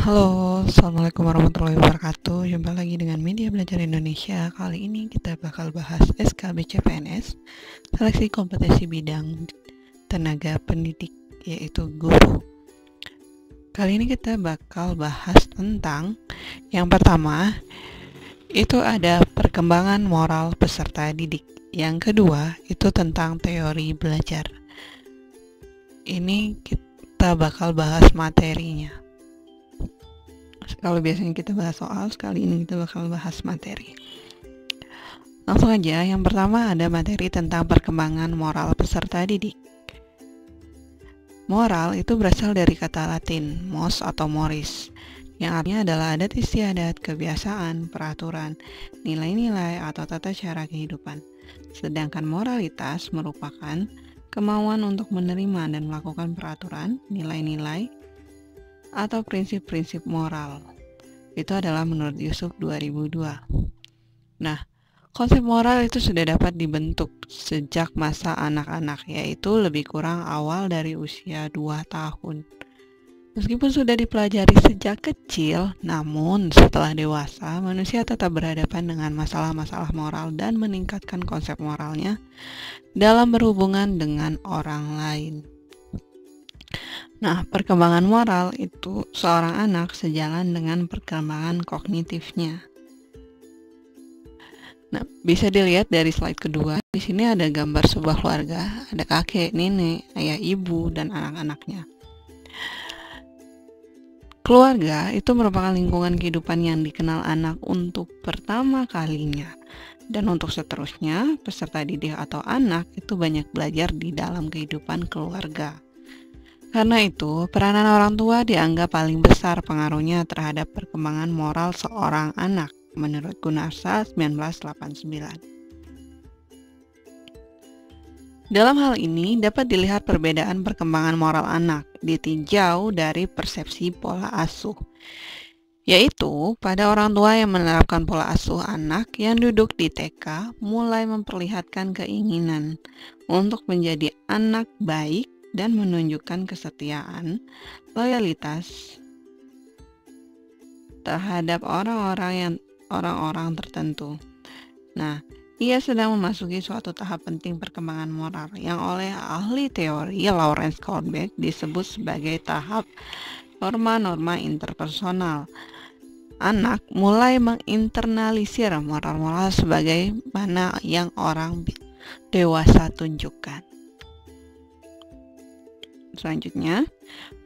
Halo, Assalamualaikum warahmatullahi wabarakatuh. Jumpa lagi dengan Media Belajar Indonesia. Kali ini kita bakal bahas SKB CPNS, Seleksi Kompetensi Bidang Tenaga Pendidik, yaitu guru. Kali ini kita bakal bahas tentang yang pertama, itu ada perkembangan moral peserta didik. Yang kedua, itu tentang teori belajar. Ini kita bakal bahas materinya. Kalau biasanya kita bahas soal, sekali ini kita bakal bahas materi. Langsung aja, yang pertama ada materi tentang perkembangan moral peserta didik. Moral itu berasal dari kata Latin, mos atau moris, yang artinya adalah adat istiadat, kebiasaan, peraturan, nilai-nilai atau tata cara kehidupan. Sedangkan moralitas merupakan kemauan untuk menerima dan melakukan peraturan, nilai-nilai, atau prinsip-prinsip moral. Itu adalah menurut Yusuf 2002. Nah, konsep moral itu sudah dapat dibentuk sejak masa anak-anak, yaitu lebih kurang awal dari usia 2 tahun. Meskipun sudah dipelajari sejak kecil, namun setelah dewasa, manusia tetap berhadapan dengan masalah-masalah moral dan meningkatkan konsep moralnya dalam berhubungan dengan orang lain. Nah, perkembangan moral itu seorang anak sejalan dengan perkembangan kognitifnya. Nah, bisa dilihat dari slide kedua. Di sini ada gambar sebuah keluarga, ada kakek, nenek, ayah, ibu, dan anak-anaknya. Keluarga itu merupakan lingkungan kehidupan yang dikenal anak untuk pertama kalinya. Dan untuk seterusnya, peserta didik atau anak itu banyak belajar di dalam kehidupan keluarga. Karena itu, peranan orang tua dianggap paling besar pengaruhnya terhadap perkembangan moral seorang anak, menurut Gunarsa 1989. Dalam hal ini, dapat dilihat perbedaan perkembangan moral anak ditinjau dari persepsi pola asuh, yaitu pada orang tua yang menerapkan pola asuh anak yang duduk di TK mulai memperlihatkan keinginan untuk menjadi anak baik dan menunjukkan kesetiaan, loyalitas terhadap orang-orang tertentu. Nah, ia sedang memasuki suatu tahap penting perkembangan moral yang oleh ahli teori Lawrence Kohlberg disebut sebagai tahap norma-norma interpersonal. Anak mulai menginternalisir moral-moral sebagaimana yang orang dewasa tunjukkan. Selanjutnya,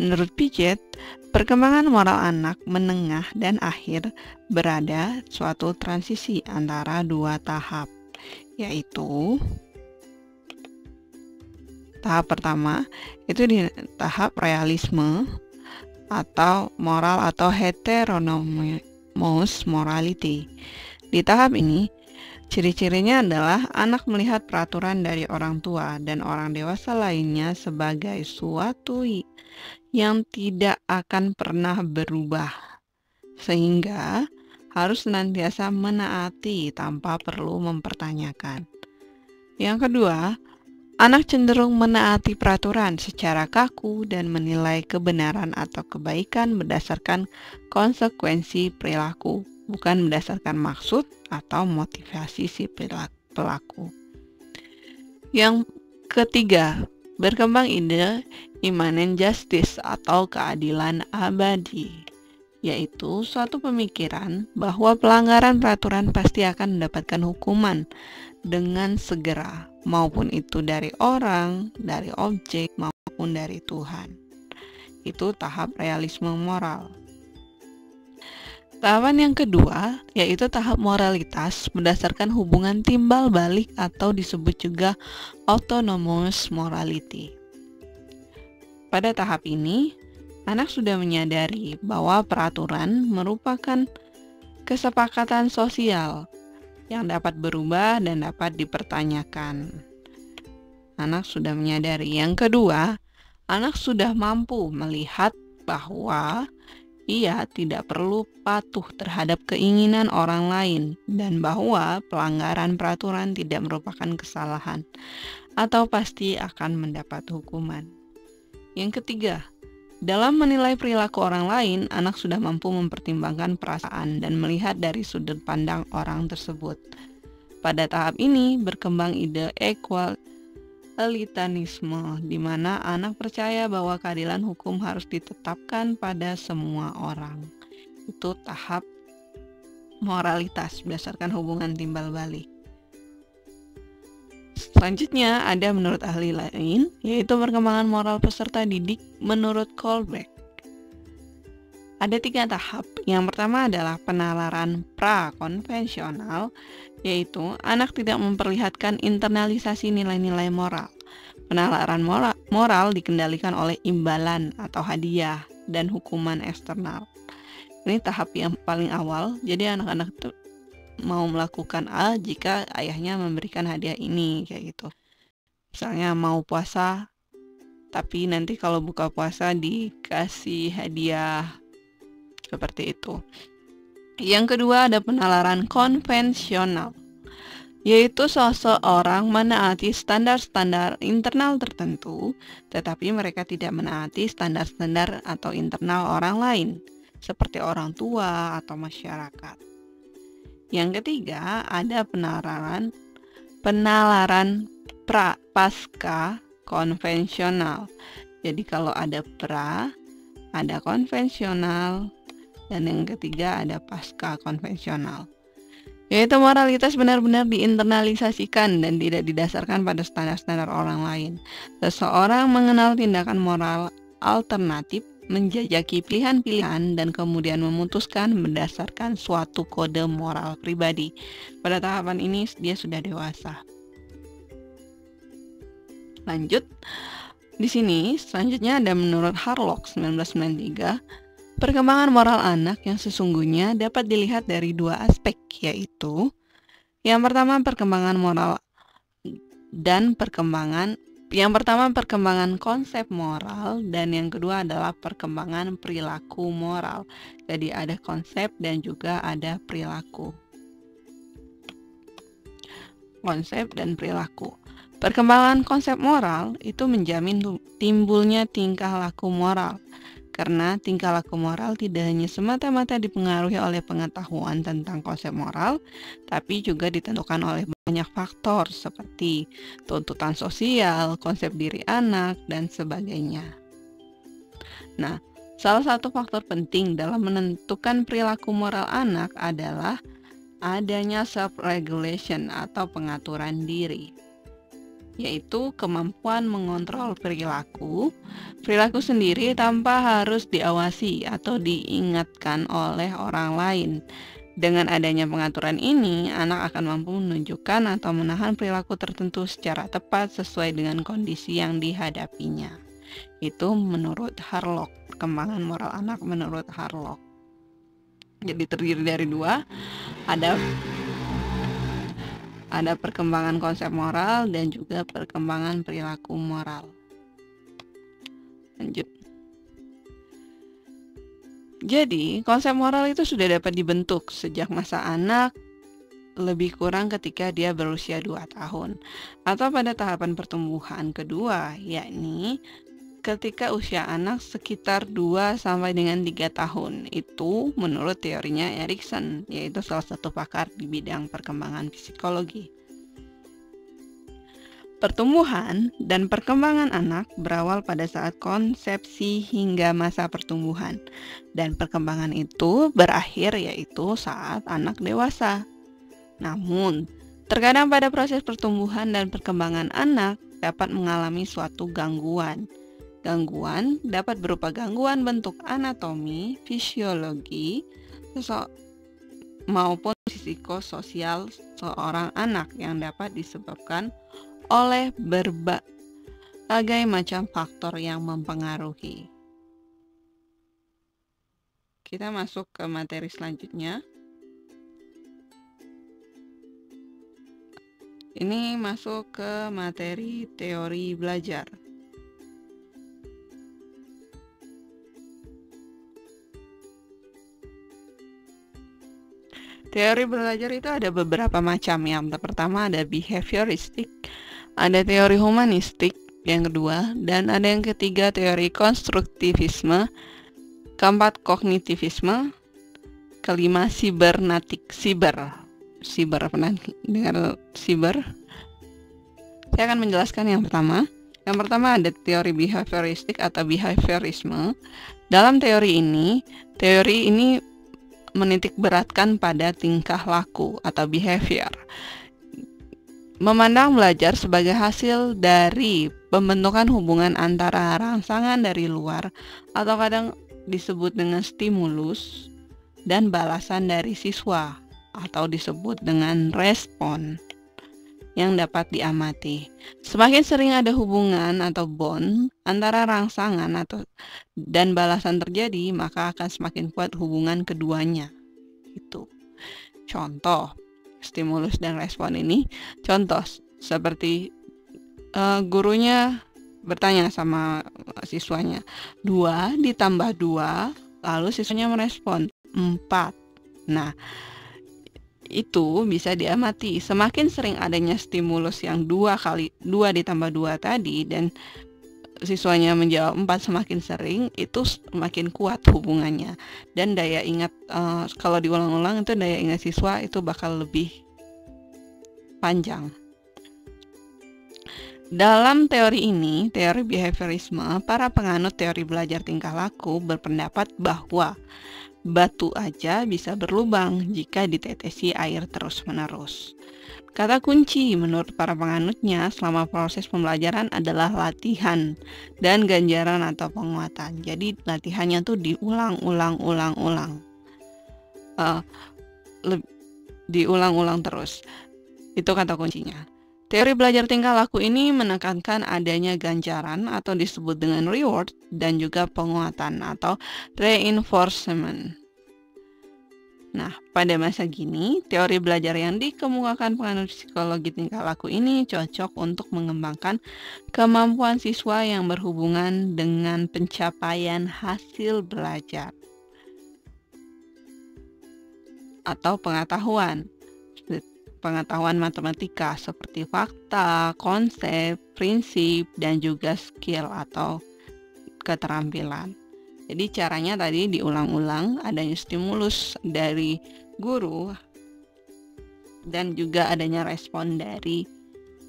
menurut Piaget, perkembangan moral anak menengah dan akhir berada suatu transisi antara dua tahap, yaitu tahap pertama itu di tahap realisme atau moral atau heteronomous morality. Di tahap ini, ciri-cirinya adalah anak melihat peraturan dari orang tua dan orang dewasa lainnya sebagai suatu yang tidak akan pernah berubah, sehingga harus senantiasa menaati tanpa perlu mempertanyakan. Yang kedua, anak cenderung menaati peraturan secara kaku dan menilai kebenaran atau kebaikan berdasarkan konsekuensi perilaku, bukan berdasarkan maksud atau motivasi si pelaku. Yang ketiga, berkembang ide immanent justice atau keadilan abadi, yaitu suatu pemikiran bahwa pelanggaran peraturan pasti akan mendapatkan hukuman dengan segera, maupun itu dari orang, dari objek, maupun dari Tuhan. Itu tahap realisme moral. Tahapan yang kedua yaitu tahap moralitas berdasarkan hubungan timbal balik atau disebut juga autonomous morality. Pada tahap ini, anak sudah menyadari bahwa peraturan merupakan kesepakatan sosial yang dapat berubah dan dapat dipertanyakan. Anak sudah menyadari. Yang kedua, anak sudah mampu melihat bahwa ia tidak perlu patuh terhadap keinginan orang lain dan bahwa pelanggaran peraturan tidak merupakan kesalahan atau pasti akan mendapat hukuman. Yang ketiga, Dalam menilai perilaku orang lain, anak sudah mampu mempertimbangkan perasaan dan melihat dari sudut pandang orang tersebut. Pada tahap ini, berkembang ide egalitarisme, di mana anak percaya bahwa keadilan hukum harus ditetapkan pada semua orang. Itu tahap moralitas berdasarkan hubungan timbal balik. Selanjutnya ada menurut ahli lain, yaitu perkembangan moral peserta didik menurut Kohlberg. Ada 3 tahap. Yang pertama adalah penalaran pra-konvensional, yaitu anak tidak memperlihatkan internalisasi nilai-nilai moral. Penalaran moral dikendalikan oleh imbalan atau hadiah dan hukuman eksternal. Ini tahap yang paling awal, jadi anak-anak itu mau melakukan A jika ayahnya memberikan hadiah ini, kayak gitu. Misalnya mau puasa, tapi nanti kalau buka puasa dikasih hadiah, seperti itu. Yang kedua ada penalaran konvensional, yaitu seseorang menaati standar-standar internal tertentu, tetapi mereka tidak menaati standar-standar atau internal orang lain, seperti orang tua atau masyarakat. Yang ketiga ada penalaran pasca konvensional. Jadi kalau ada pra, ada konvensional, dan yang ketiga ada pasca konvensional. Yaitu moralitas benar-benar diinternalisasikan dan tidak didasarkan pada standar-standar orang lain. Seseorang mengenal tindakan moral alternatif, menjajaki pilihan-pilihan, dan kemudian memutuskan berdasarkan suatu kode moral pribadi. Pada tahapan ini dia sudah dewasa. Lanjut, di sini selanjutnya ada menurut Harlock 1993, perkembangan moral anak yang sesungguhnya dapat dilihat dari 2 aspek, yaitu yang pertama perkembangan moral dan perkembangan konsep moral, dan yang kedua adalah perkembangan perilaku moral. Jadi ada konsep dan juga ada perilaku. Konsep dan perilaku. Perkembangan konsep moral itu menjamin timbulnya tingkah laku moral. Karena tingkah laku moral tidak hanya semata-mata dipengaruhi oleh pengetahuan tentang konsep moral, tapi juga ditentukan oleh banyak faktor seperti tuntutan sosial, konsep diri anak, dan sebagainya. Nah, salah satu faktor penting dalam menentukan perilaku moral anak adalah adanya self-regulation atau pengaturan diri, yaitu kemampuan mengontrol perilaku sendiri tanpa harus diawasi atau diingatkan oleh orang lain. Dengan adanya pengaturan ini, anak akan mampu menunjukkan atau menahan perilaku tertentu secara tepat sesuai dengan kondisi yang dihadapinya. Itu menurut Harlock, perkembangan moral anak menurut Harlock. Jadi terdiri dari 2, ada perkembangan konsep moral dan juga perkembangan perilaku moral. Lanjut. Jadi, konsep moral itu sudah dapat dibentuk sejak masa anak, lebih kurang ketika dia berusia 2 tahun, atau pada tahapan pertumbuhan kedua, yakni ketika usia anak sekitar 2 sampai dengan 3 tahun. Itu menurut teorinya Erikson, yaitu salah satu pakar di bidang perkembangan psikologi. Pertumbuhan dan perkembangan anak berawal pada saat konsepsi hingga masa pertumbuhan, dan perkembangan itu berakhir yaitu saat anak dewasa. Namun, terkadang pada proses pertumbuhan dan perkembangan anak dapat mengalami suatu gangguan. Gangguan dapat berupa gangguan bentuk anatomi, fisiologi, maupun psikososial seorang anak yang dapat disebabkan oleh berbagai macam faktor yang mempengaruhi. Kita masuk ke materi selanjutnya. Ini masuk ke materi teori belajar. Teori belajar itu ada beberapa macam. Yang pertama ada behavioristik, ada teori humanistik, yang kedua, dan ada yang ketiga teori konstruktivisme, keempat kognitivisme, kelima sibernetik. Siber pernah dengar siber? Saya akan menjelaskan yang pertama. Yang pertama ada teori behavioristik atau behaviorisme. Dalam teori ini menitik beratkan pada tingkah laku atau behavior. Memandang belajar sebagai hasil dari pembentukan hubungan antara rangsangan dari luar atau kadang disebut dengan stimulus dan balasan dari siswa atau disebut dengan respon yang dapat diamati. Semakin sering ada hubungan atau bond antara rangsangan dan balasan terjadi, maka akan semakin kuat hubungan keduanya. Itu. Contoh stimulus dan respon ini, contoh seperti gurunya bertanya sama siswanya, 2 ditambah 2, lalu siswanya merespon 4. Nah, itu bisa diamati. Semakin sering adanya stimulus yang 2 ditambah 2 tadi dan siswanya menjawab 4 semakin sering, itu semakin kuat hubungannya. Dan daya ingat kalau diulang-ulang itu daya ingat siswa itu bakal lebih panjang. Dalam teori ini, teori behaviorisme, para penganut teori belajar tingkah laku berpendapat bahwa batu aja bisa berlubang jika ditetesi air terus-menerus. Kata kunci menurut para penganutnya selama proses pembelajaran adalah latihan dan ganjaran atau penguatan. Jadi latihannya tuh diulang-ulang terus. Itu kata kuncinya. Teori belajar tingkah laku ini menekankan adanya ganjaran atau disebut dengan reward dan juga penguatan atau reinforcement. Nah, pada masa kini, teori belajar yang dikemukakan penganut psikologi tingkah laku ini cocok untuk mengembangkan kemampuan siswa yang berhubungan dengan pencapaian hasil belajar atau pengetahuan matematika seperti fakta, konsep, prinsip, dan juga skill atau keterampilan. Jadi caranya tadi diulang-ulang, adanya stimulus dari guru dan juga adanya respon dari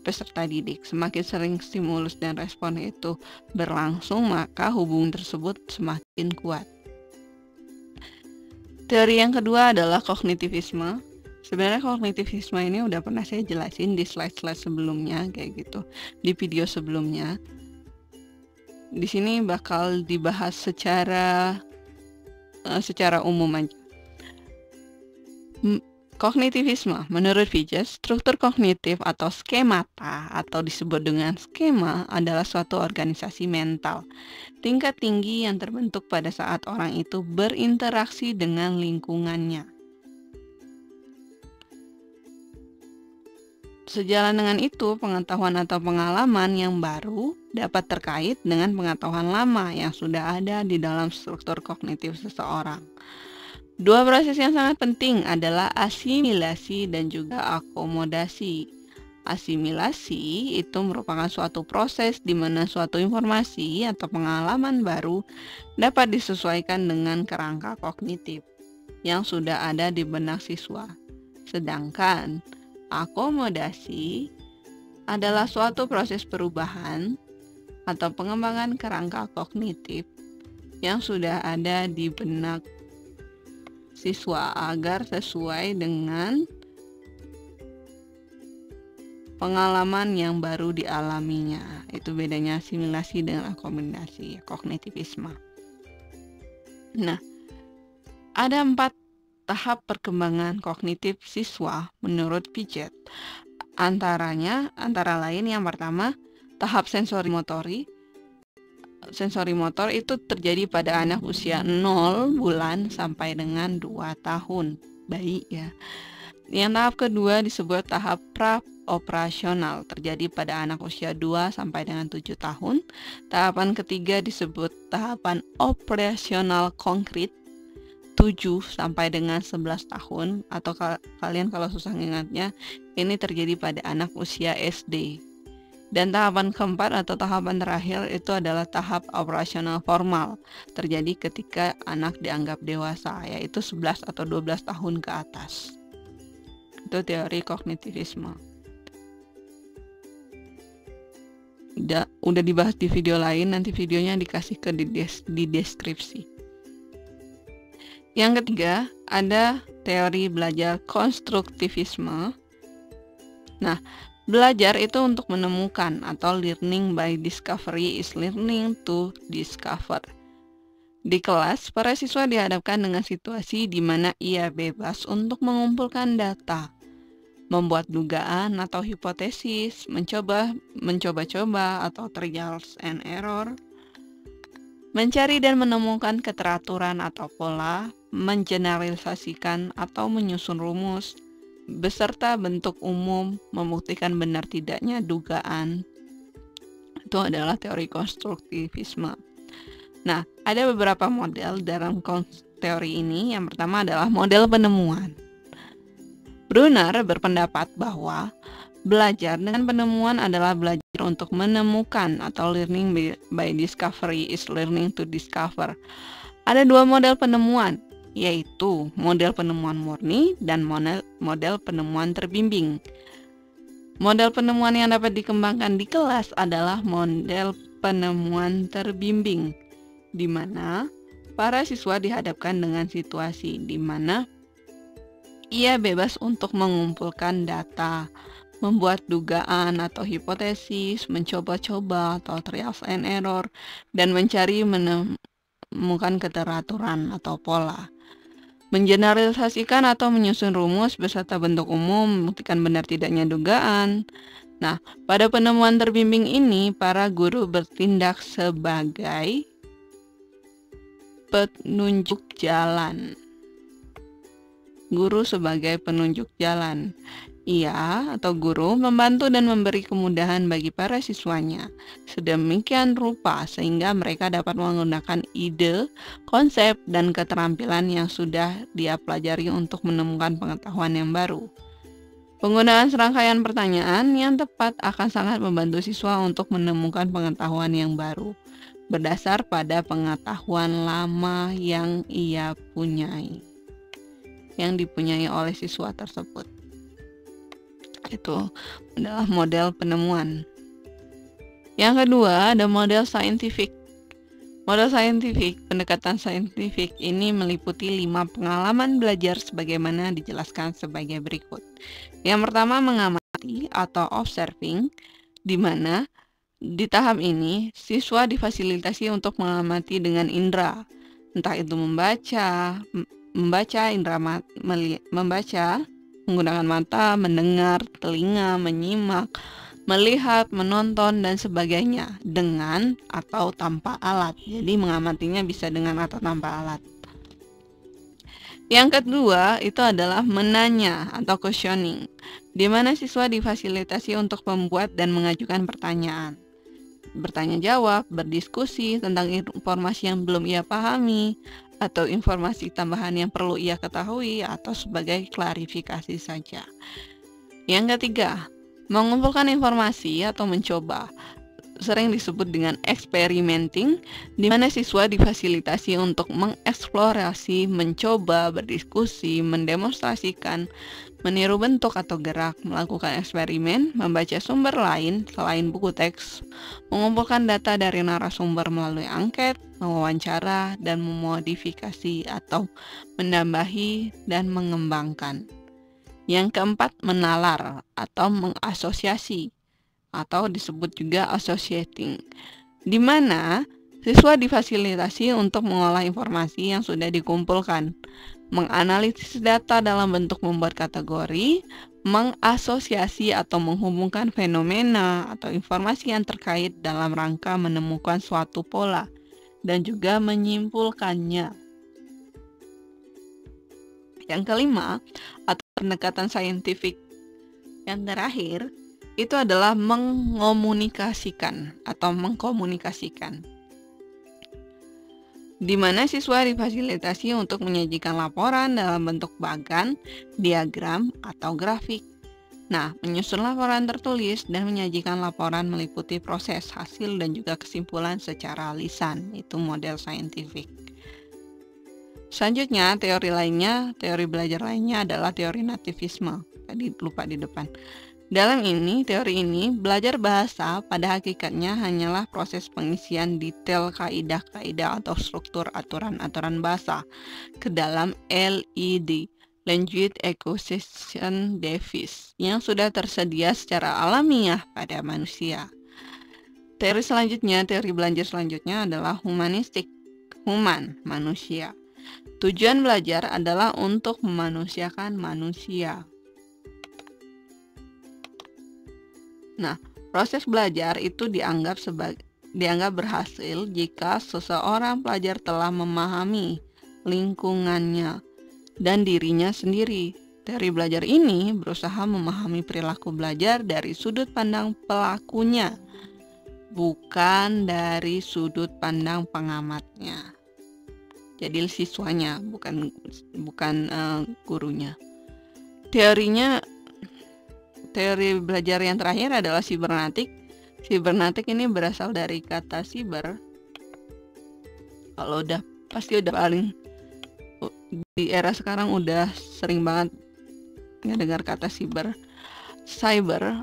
peserta didik. Semakin sering stimulus dan respon itu berlangsung, maka hubungan tersebut semakin kuat. Teori yang kedua adalah kognitivisme. Sebenarnya kognitivisme ini udah pernah saya jelasin di slide-slide sebelumnya, kayak gitu, di video sebelumnya. Di sini bakal dibahas secara umum aja. Kognitivisme, menurut Piaget, struktur kognitif atau skemata atau disebut dengan skema adalah suatu organisasi mental tingkat tinggi yang terbentuk pada saat orang itu berinteraksi dengan lingkungannya. Sejalan dengan itu, pengetahuan atau pengalaman yang baru dapat terkait dengan pengetahuan lama yang sudah ada di dalam struktur kognitif seseorang. Dua proses yang sangat penting adalah asimilasi dan juga akomodasi. Asimilasi itu merupakan suatu proses di mana suatu informasi atau pengalaman baru dapat disesuaikan dengan kerangka kognitif yang sudah ada di benak siswa. Sedangkan akomodasi adalah suatu proses perubahan atau pengembangan kerangka kognitif yang sudah ada di benak siswa agar sesuai dengan pengalaman yang baru dialaminya. Itu bedanya asimilasi dengan akomodasi, kognitivisme. Nah, ada 4 tahap perkembangan kognitif siswa menurut Piaget. Antara lain yang pertama, tahap sensori motori. Sensori motor itu terjadi pada anak usia 0 bulan sampai dengan 2 tahun, bayi ya. Yang tahap kedua disebut tahap pra-operasional, terjadi pada anak usia 2 sampai dengan 7 tahun. Tahapan ketiga disebut tahapan operasional konkret, 7 sampai dengan 11 tahun, atau kalian kalau susah ingatnya, ini terjadi pada anak usia SD. Dan tahapan keempat atau tahapan terakhir itu adalah tahap operasional formal. Terjadi ketika anak dianggap dewasa, yaitu 11 atau 12 tahun ke atas. Itu teori kognitivisme. Udah dibahas di video lain, nanti videonya dikasih di deskripsi. Yang ketiga, ada teori belajar konstruktivisme. Nah, belajar itu untuk menemukan, atau learning by discovery is learning to discover. Di kelas, para siswa dihadapkan dengan situasi di mana ia bebas untuk mengumpulkan data, membuat dugaan atau hipotesis, mencoba-coba atau trials and error, mencari dan menemukan keteraturan atau pola, mengeneralisasikan atau menyusun rumus, beserta bentuk umum, membuktikan benar tidaknya dugaan. Itu adalah teori konstruktivisme. Nah, ada beberapa model dalam teori ini. Yang pertama adalah model penemuan. Brunner berpendapat bahwa belajar dengan penemuan adalah belajar untuk menemukan, atau learning by discovery is learning to discover. Ada dua model penemuan, yaitu model penemuan murni dan model penemuan terbimbing. Model penemuan yang dapat dikembangkan di kelas adalah model penemuan terbimbing, di mana para siswa dihadapkan dengan situasi di mana ia bebas untuk mengumpulkan data, membuat dugaan atau hipotesis, mencoba-coba atau trials and error, dan mencari menemukan keteraturan atau pola. Mengeneralisasikan atau menyusun rumus beserta bentuk umum, membuktikan benar tidaknya dugaan. Nah, pada penemuan terbimbing ini, para guru bertindak sebagai penunjuk jalan. Guru sebagai penunjuk jalan. Ia atau guru membantu dan memberi kemudahan bagi para siswanya sedemikian rupa sehingga mereka dapat menggunakan ide, konsep, dan keterampilan yang sudah dia pelajari untuk menemukan pengetahuan yang baru. Penggunaan serangkaian pertanyaan yang tepat akan sangat membantu siswa untuk menemukan pengetahuan yang baru berdasar pada pengetahuan lama yang ia punyai, yang dipunyai oleh siswa tersebut. Itu adalah model penemuan. Yang kedua, ada model saintifik. Model saintifik, pendekatan saintifik ini meliputi 5 pengalaman belajar sebagaimana dijelaskan sebagai berikut. Yang pertama, mengamati atau observing, di mana di tahap ini siswa difasilitasi untuk mengamati dengan indera, entah itu membaca, menggunakan mata, mendengar, telinga, menyimak, melihat, menonton, dan sebagainya dengan atau tanpa alat. Jadi mengamatinya bisa dengan atau tanpa alat. Yang kedua itu adalah menanya atau questioning, di mana siswa difasilitasi untuk membuat dan mengajukan pertanyaan, bertanya jawab, berdiskusi tentang informasi yang belum ia pahami, atau informasi tambahan yang perlu ia ketahui, atau sebagai klarifikasi saja. Yang ketiga, mengumpulkan informasi atau mencoba, sering disebut dengan experimenting, di mana siswa difasilitasi untuk mengeksplorasi, mencoba, berdiskusi, mendemonstrasikan, meniru bentuk atau gerak, melakukan eksperimen, membaca sumber lain selain buku teks, mengumpulkan data dari narasumber melalui angket, mewawancara, dan memodifikasi atau menambahi dan mengembangkan. Yang keempat, menalar atau mengasosiasi, atau disebut juga associating, di mana siswa difasilitasi untuk mengolah informasi yang sudah dikumpulkan, menganalisis data dalam bentuk membuat kategori, mengasosiasi atau menghubungkan fenomena atau informasi yang terkait dalam rangka menemukan suatu pola, dan juga menyimpulkannya. Yang kelima, atau pendekatan saintifik yang terakhir, itu adalah mengomunikasikan atau mengkomunikasikan, di mana siswa difasilitasi untuk menyajikan laporan dalam bentuk bagan, diagram, atau grafik. Nah, menyusun laporan tertulis dan menyajikan laporan meliputi proses, hasil, dan juga kesimpulan secara lisan. Itu model saintifik. Selanjutnya, teori belajar lainnya adalah teori nativisme. Tadi lupa di depan. Dalam teori ini, belajar bahasa pada hakikatnya hanyalah proses pengisian detail kaidah-kaidah atau struktur aturan-aturan bahasa ke dalam LED, Language Acquisition Device, yang sudah tersedia secara alamiah pada manusia. Teori belajar selanjutnya adalah humanistik, manusia. Tujuan belajar adalah untuk memanusiakan manusia. Nah, proses belajar itu dianggap berhasil jika seseorang pelajar telah memahami lingkungannya dan dirinya sendiri. Teori belajar ini berusaha memahami perilaku belajar dari sudut pandang pelakunya, bukan dari sudut pandang pengamatnya. Jadi siswanya, bukan gurunya. Teori belajar yang terakhir adalah sibernetik. Sibernetik ini berasal dari kata siber. Kalau pasti udah paling di era sekarang udah sering banget ngedengar kata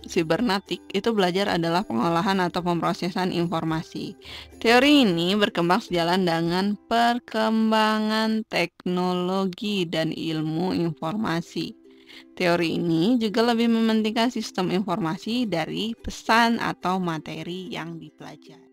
sibernetik itu belajar adalah pengolahan atau pemrosesan informasi. Teori ini berkembang sejalan dengan perkembangan teknologi dan ilmu informasi. Teori ini juga lebih mementingkan sistem informasi dari pesan atau materi yang dipelajari.